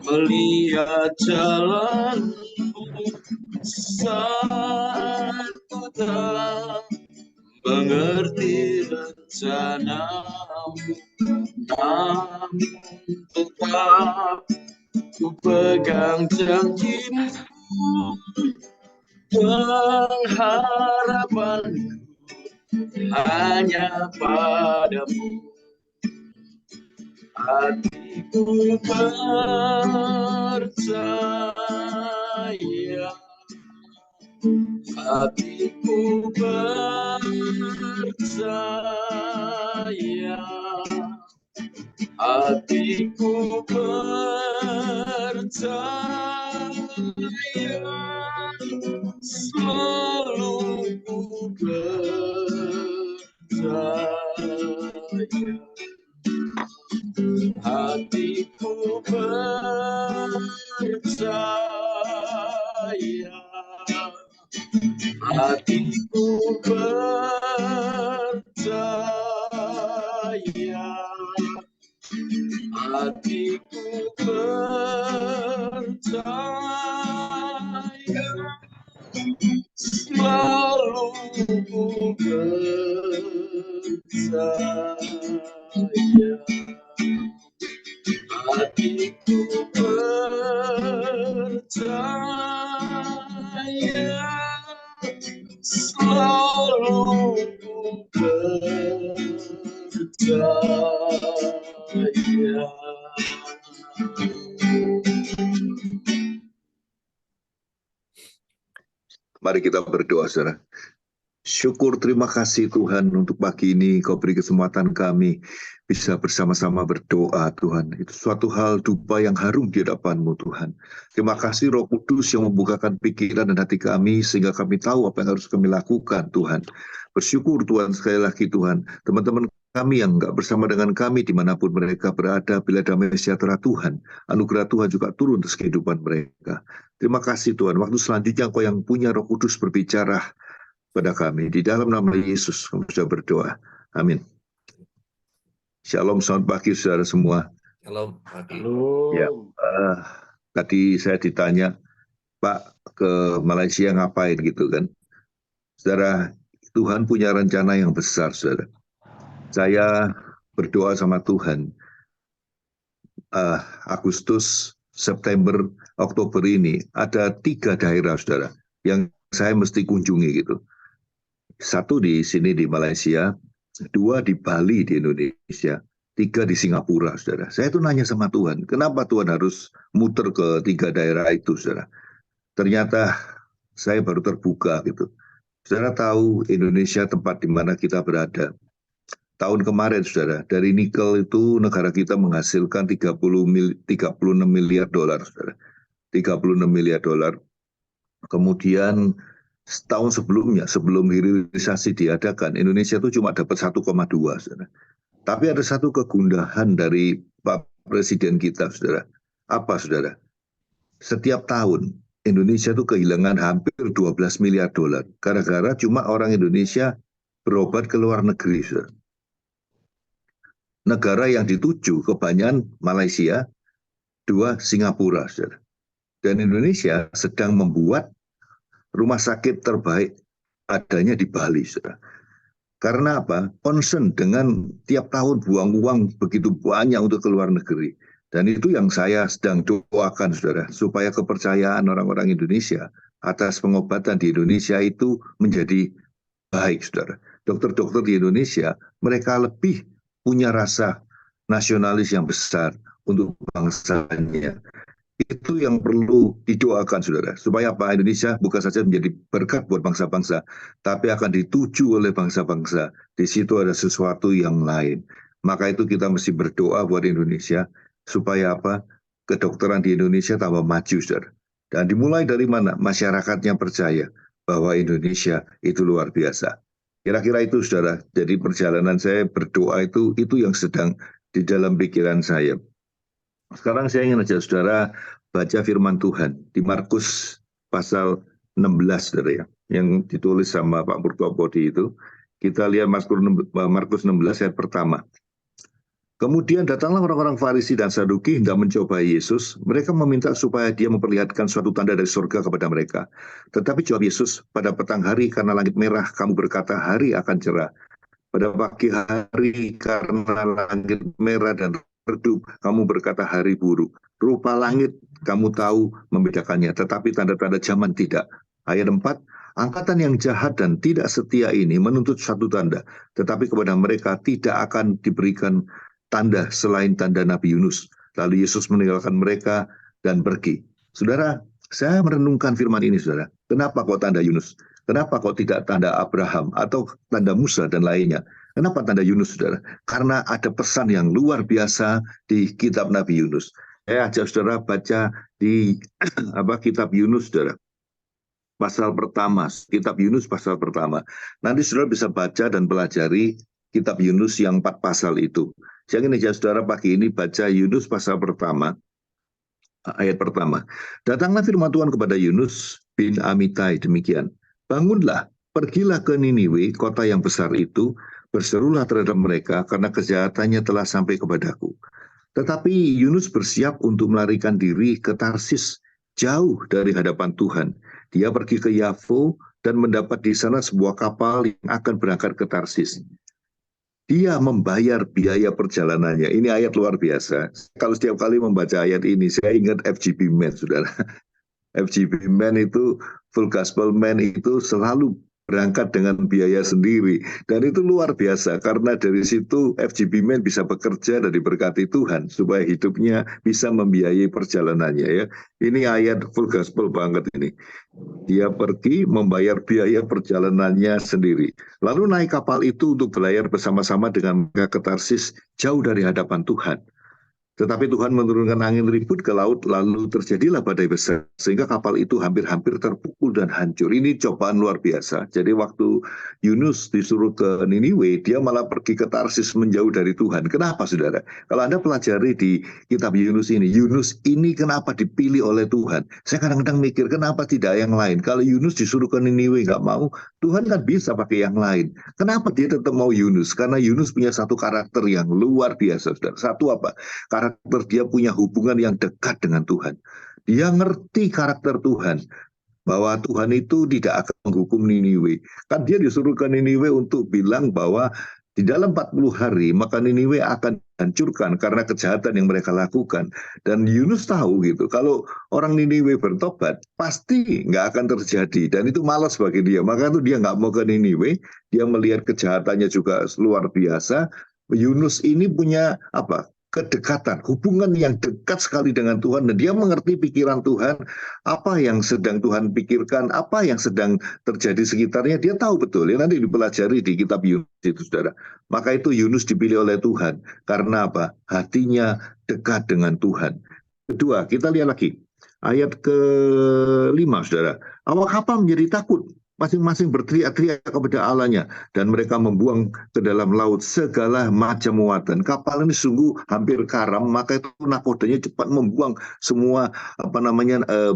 melihat jalanmu saat ku tak mengerti rencanamu, namun tetap ku pegang janjimu, pengharapanku hanya padamu. Hatiku percaya, hatiku percaya, hatiku percaya, selalu ku percaya. Hatiku percaya, hatiku percaya, hatiku percaya, selalu ku percaya. Hatiku percaya, selalu ku percaya. Mari kita berdoa, saudara. Syukur, terima kasih Tuhan untuk pagi ini Kau beri kesempatan kami bisa bersama-sama berdoa Tuhan. Itu suatu hal duka yang harum di hadapan-Mu Tuhan. Terima kasih Roh Kudus yang membukakan pikiran dan hati kami sehingga kami tahu apa yang harus kami lakukan Tuhan. Bersyukur Tuhan sekali lagi Tuhan. Teman-teman kami yang enggak bersama dengan kami dimanapun mereka berada, bila damai sejahtera Tuhan, anugerah Tuhan juga turun atas kehidupan mereka. Terima kasih Tuhan. Waktu selanjutnya Kau yang punya Roh Kudus berbicara pada kami. Di dalam nama Yesus kami sudah berdoa. Amin. Shalom, selamat pagi saudara semua. Shalom pagi. Ya, tadi saya ditanya, Pak, ke Malaysia ngapain gitu kan. Saudara, Tuhan punya rencana yang besar, saudara. Saya berdoa sama Tuhan. Agustus, September, Oktober ini ada 3 daerah, saudara, yang saya mesti kunjungi gitu. 1 di sini di Malaysia, 2 di Bali di Indonesia, 3 di Singapura, saudara. Saya tuh nanya sama Tuhan, kenapa Tuhan harus muter ke 3 daerah itu, saudara? Ternyata saya baru terbuka gitu. Saudara tahu Indonesia tempat di mana kita berada. Tahun kemarin, saudara, dari nikel itu negara kita menghasilkan 36 miliar dolar, saudara. 36 miliar dolar. Kemudian setahun sebelumnya, sebelum hilirisasi diadakan, Indonesia itu cuma dapat 1,2, saudara. Tapi ada satu kegundahan dari Pak Presiden kita, saudara. Apa, saudara? Setiap tahun, Indonesia itu kehilangan hampir 12 miliar dolar. Gara-gara cuma orang Indonesia berobat ke luar negeri, saudara. Negara yang dituju kebanyakan Malaysia, 2 Singapura, saudara. Dan Indonesia sedang membuat rumah sakit terbaik adanya di Bali, saudara. Karena apa? Concern dengan tiap tahun buang uang begitu banyak untuk ke luar negeri. Dan itu yang saya sedang doakan, saudara, supaya kepercayaan orang-orang Indonesia atas pengobatan di Indonesia itu menjadi baik, saudara. Dokter-dokter di Indonesia, mereka lebih punya rasa nasionalis yang besar untuk bangsanya. Itu yang perlu didoakan, saudara, supaya apa? Indonesia bukan saja menjadi berkat buat bangsa-bangsa, tapi akan dituju oleh bangsa-bangsa. Di situ ada sesuatu yang lain. Maka itu kita mesti berdoa buat Indonesia, supaya apa? Kedokteran di Indonesia tambah maju, saudara. Dan dimulai dari mana? Masyarakatnya percaya bahwa Indonesia itu luar biasa. Kira-kira itu, saudara. Jadi perjalanan saya berdoa itu yang sedang di dalam pikiran saya. Sekarang saya ingin ajak saudara baca firman Tuhan di Markus pasal 16, saudara, ya, yang ditulis sama Pak Purkopodi itu. Kita lihat Markus 16 ayat pertama. Kemudian datanglah orang-orang Farisi dan Saduki hendak mencobai Yesus. Mereka meminta supaya dia memperlihatkan suatu tanda dari surga kepada mereka. Tetapi jawab Yesus, pada petang hari karena langit merah, kamu berkata hari akan cerah. Pada pagi hari karena langit merah dan redup, kamu berkata hari buruk. Rupa langit kamu tahu membedakannya, tetapi tanda-tanda zaman tidak. Ayat 4, angkatan yang jahat dan tidak setia ini menuntut satu tanda, tetapi kepada mereka tidak akan diberikan tanda selain tanda Nabi Yunus. Lalu Yesus meninggalkan mereka dan pergi. Saudara, saya merenungkan firman ini, saudara. Kenapa kok tanda Yunus? Kenapa kok tidak tanda Abraham atau tanda Musa dan lainnya? Kenapa tanda Yunus, saudara? Karena ada pesan yang luar biasa di kitab Nabi Yunus. Saya ajak saudara baca di kitab Yunus, saudara. Pasal pertama, kitab Yunus pasal pertama. Nanti saudara bisa baca dan pelajari kitab Yunus yang 4 pasal itu. Saya ingin ajak saudara pagi ini baca Yunus pasal pertama, ayat pertama. Datanglah firman Tuhan kepada Yunus bin Amitai demikian. Bangunlah, pergilah ke Niniwe, kota yang besar itu, berserulah terhadap mereka karena kejahatannya telah sampai kepadaku. Tetapi Yunus bersiap untuk melarikan diri ke Tarsis, jauh dari hadapan Tuhan. Dia pergi ke Yafo dan mendapat di sana sebuah kapal yang akan berangkat ke Tarsis. Dia membayar biaya perjalanannya. Ini ayat luar biasa. Kalau setiap kali membaca ayat ini, saya ingat FGB Man, saudara. FGB Man itu, Full Gospel Man itu selalu berangkat dengan biaya sendiri. Dan itu luar biasa, karena dari situ FGB Man bisa bekerja dan diberkati Tuhan, supaya hidupnya bisa membiayai perjalanannya. Ya. Ini ayat Full Gospel banget ini. Dia pergi membayar biaya perjalanannya sendiri. Lalu naik kapal itu untuk berlayar bersama-sama dengan mereka ke Tarsis, jauh dari hadapan Tuhan. Tetapi Tuhan menurunkan angin ribut ke laut, lalu terjadilah badai besar, sehingga kapal itu hampir-hampir terpukul dan hancur. Ini cobaan luar biasa. Jadi waktu Yunus disuruh ke Niniwe, dia malah pergi ke Tarsis menjauh dari Tuhan. Kenapa, saudara? Kalau Anda pelajari di kitab Yunus ini kenapa dipilih oleh Tuhan? Saya kadang-kadang mikir, kenapa tidak yang lain? Kalau Yunus disuruh ke Niniwe nggak mau, Tuhan kan bisa pakai yang lain. Kenapa dia tetap mau Yunus? Karena Yunus punya satu karakter yang luar biasa, saudara. Satu apa? Karakter dia punya hubungan yang dekat dengan Tuhan. Dia ngerti karakter Tuhan, bahwa Tuhan itu tidak akan menghukum Niniwe. Kan dia disuruh ke Niniwe untuk bilang bahwa di dalam 40 hari maka Niniwe akan hancurkan karena kejahatan yang mereka lakukan. Dan Yunus tahu gitu, kalau orang Niniwe bertobat pasti nggak akan terjadi. Dan itu malas bagi dia. Maka itu dia nggak mau ke Niniwe. Dia melihat kejahatannya juga luar biasa. Yunus ini punya kedekatan, hubungan yang dekat sekali dengan Tuhan, dan dia mengerti pikiran Tuhan, apa yang sedang Tuhan pikirkan, apa yang sedang terjadi sekitarnya, dia tahu betul. Ya, nanti dipelajari di kitab Yunus itu, saudara. Maka itu Yunus dipilih oleh Tuhan, karena apa? Hatinya dekat dengan Tuhan. Kedua, kita lihat lagi, ayat ke-5, saudara. Awak kapal menjadi takut, masing-masing berteriak-teriak kepada Allahnya, dan mereka membuang ke dalam laut segala macam muatan. Kapal ini sungguh hampir karam, maka itu nakodanya cepat membuang semua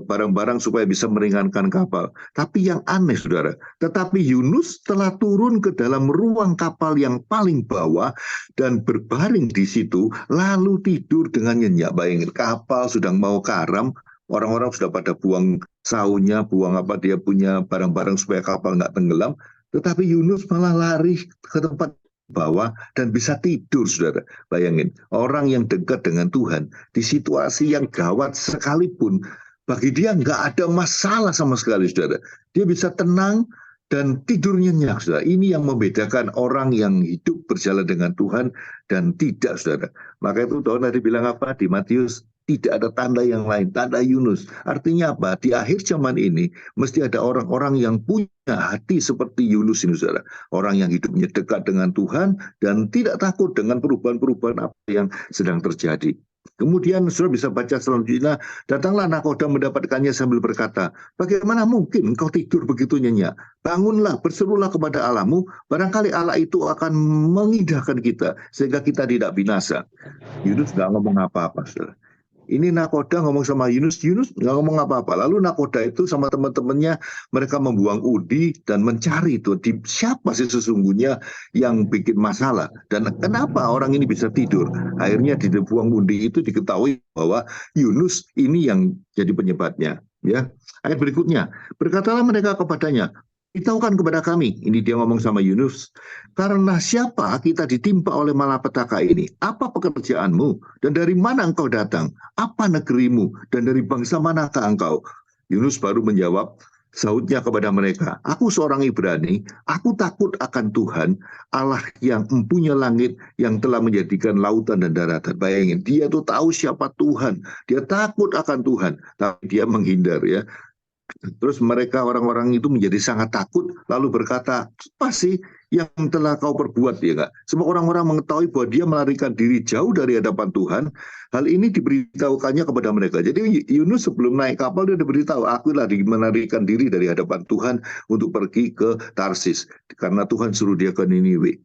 barang-barang supaya bisa meringankan kapal. Tapi yang aneh, saudara, tetapi Yunus telah turun ke dalam ruang kapal yang paling bawah dan berbaring di situ, lalu tidur dengan nyenyak. Bayangin, kapal sudah mau karam, orang-orang sudah pada buang saunya, buang dia punya barang-barang supaya kapal nggak tenggelam. Tetapi Yunus malah lari ke tempat bawah dan bisa tidur, saudara. Bayangin, orang yang dekat dengan Tuhan, di situasi yang gawat sekalipun, bagi dia nggak ada masalah sama sekali, saudara. Dia bisa tenang dan tidur nyenyak, saudara. Ini yang membedakan orang yang hidup berjalan dengan Tuhan dan tidak, saudara. Maka itu Tuhan tadi bilang apa di Matius? Tidak ada tanda yang lain, tanda Yunus. Artinya apa? Di akhir zaman ini, mesti ada orang-orang yang punya hati seperti Yunus ini, saudara. Orang yang hidupnya dekat dengan Tuhan dan tidak takut dengan perubahan-perubahan apa yang sedang terjadi. Kemudian saudara bisa baca selanjutnya, datanglah nakoda mendapatkannya sambil berkata, bagaimana mungkin engkau tidur begitu nyenyak? Bangunlah, berserulah kepada Allahmu, barangkali Allah itu akan mengindahkan kita, sehingga kita tidak binasa. Yunus nggak ngomong apa-apa, saudara. Ini nakoda ngomong sama Yunus, Yunus nggak ngomong apa-apa. Lalu nakoda itu sama teman-temannya, mereka membuang udi dan mencari itu siapa sih sesungguhnya yang bikin masalah dan kenapa orang ini bisa tidur. Akhirnya di buang undi itu diketahui bahwa Yunus ini yang jadi penyebabnya. Ya, ayat berikutnya, berkatalah mereka kepadanya, beritahukan kepada kami, ini dia ngomong sama Yunus, karena siapa kita ditimpa oleh malapetaka ini? Apa pekerjaanmu? Dan dari mana engkau datang? Apa negerimu? Dan dari bangsa manakah engkau? Yunus baru menjawab, sahutnya kepada mereka, aku seorang Ibrani, aku takut akan Tuhan, Allah yang mempunyai langit, yang telah menjadikan lautan dan daratan. Bayangin, dia tuh tahu siapa Tuhan, dia takut akan Tuhan, tapi dia menghindar ya. Terus mereka orang-orang itu menjadi sangat takut, lalu berkata, apa sih yang telah kau perbuat ya kak? Semua orang-orang mengetahui bahwa dia melarikan diri jauh dari hadapan Tuhan. Hal ini diberitahukannya kepada mereka. Jadi Yunus sebelum naik kapal dia diberitahu, aku lagi melarikan diri dari hadapan Tuhan untuk pergi ke Tarsis. Karena Tuhan suruh dia ke Niniwe.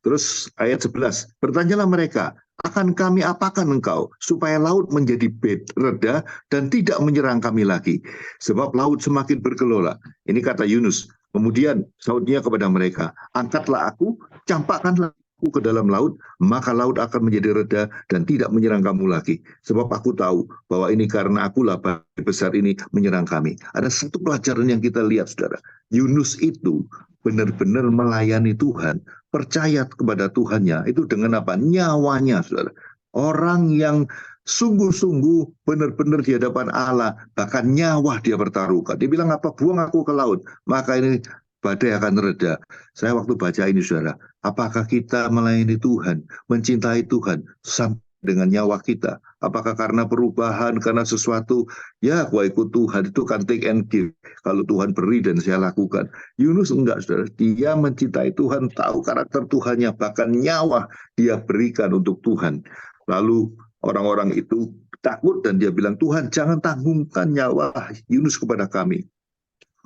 Terus ayat 11, bertanyalah mereka, akan kami apakan engkau, supaya laut menjadi reda dan tidak menyerang kami lagi. Sebab laut semakin bergelora. Ini kata Yunus. Kemudian sautnya kepada mereka, angkatlah aku, campakkanlah aku ke dalam laut, maka laut akan menjadi reda dan tidak menyerang kamu lagi. Sebab aku tahu bahwa ini karena akulah badai besar ini menyerang kami. Ada satu pelajaran yang kita lihat, saudara. Yunus itu benar-benar melayani Tuhan, percaya kepada Tuhannya, itu dengan apa? Nyawanya, saudara. Orang yang sungguh-sungguh benar-benar di hadapan Allah, bahkan nyawa dia pertaruhkan. Dia bilang apa? Buang aku ke laut, maka ini badai akan reda. Saya waktu baca ini, saudara, apakah kita melayani Tuhan, mencintai Tuhan, sampai dengan nyawa kita? Apakah karena perubahan, karena sesuatu, ya gua ikut Tuhan, itu kan take and give. Kalau Tuhan beri dan saya lakukan. Yunus enggak, saudara. Dia mencintai Tuhan, tahu karakter Tuhannya, bahkan nyawa dia berikan untuk Tuhan. Lalu orang-orang itu takut dan dia bilang, Tuhan jangan tanggungkan nyawa Yunus kepada kami.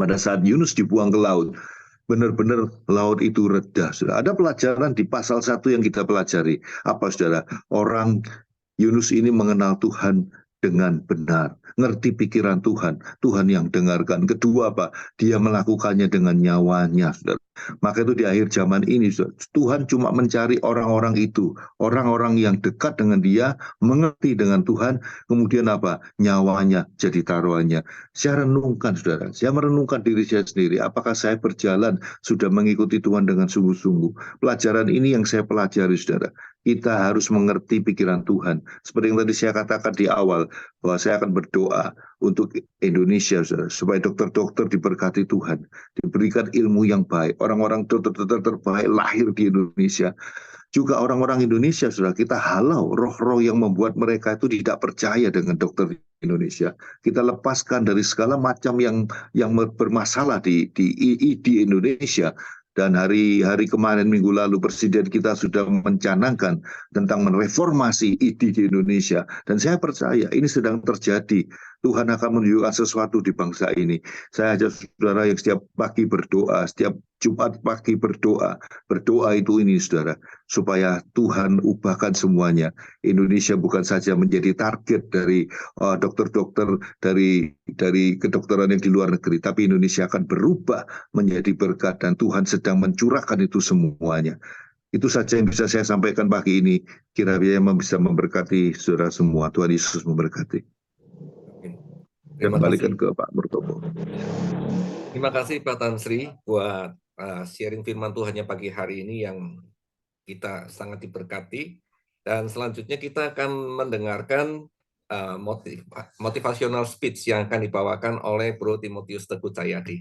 Pada saat Yunus dibuang ke laut, benar-benar laut itu reda. Saudara. Ada pelajaran di pasal 1 yang kita pelajari. Apa, saudara? Orang Yunus ini mengenal Tuhan dengan benar, ngerti pikiran Tuhan, Tuhan yang dengarkan. Kedua apa? Dia melakukannya dengan nyawanya, saudara. Maka itu di akhir zaman ini, saudara, Tuhan cuma mencari orang-orang itu, orang-orang yang dekat dengan dia, mengerti dengan Tuhan, kemudian apa? Nyawanya jadi taruhannya. Saya renungkan, saudara, saya merenungkan diri saya sendiri, apakah saya berjalan sudah mengikuti Tuhan dengan sungguh-sungguh. Pelajaran ini yang saya pelajari, saudara. Kita harus mengerti pikiran Tuhan. Seperti yang tadi saya katakan di awal, bahwa saya akan berdoa untuk Indonesia, saudara, supaya dokter-dokter diberkati Tuhan, diberikan ilmu yang baik, orang-orang dokter-dokter terbaik lahir di Indonesia. Juga orang-orang Indonesia, saudara, kita halau roh-roh yang membuat mereka itu tidak percaya dengan dokter di Indonesia. Kita lepaskan dari segala macam yang bermasalah di Indonesia. Dan hari kemarin minggu lalu Presiden kita sudah mencanangkan tentang mereformasi ID di Indonesia. Dan saya percaya ini sedang terjadi. Tuhan akan menunjukkan sesuatu di bangsa ini. Saya ajak saudara yang setiap pagi berdoa, setiap Jumat pagi berdoa. Berdoa itu ini, saudara, supaya Tuhan ubahkan semuanya. Indonesia bukan saja menjadi target dari dokter-dokter dari kedokteran yang di luar negeri, tapi Indonesia akan berubah menjadi berkat dan Tuhan sedang mencurahkan itu semuanya. Itu saja yang bisa saya sampaikan pagi ini. Kiranya bisa memberkati saudara semua. Tuhan Yesus memberkati. Terima Kembalikan kasih ke Pak Murtopo. Terima kasih Pak Tan Sri buat sharing firman Tuhannya pagi hari ini yang kita sangat diberkati. Dan selanjutnya kita akan mendengarkan motivational speech yang akan dibawakan oleh Bro Timotius Teguh Cahyadi.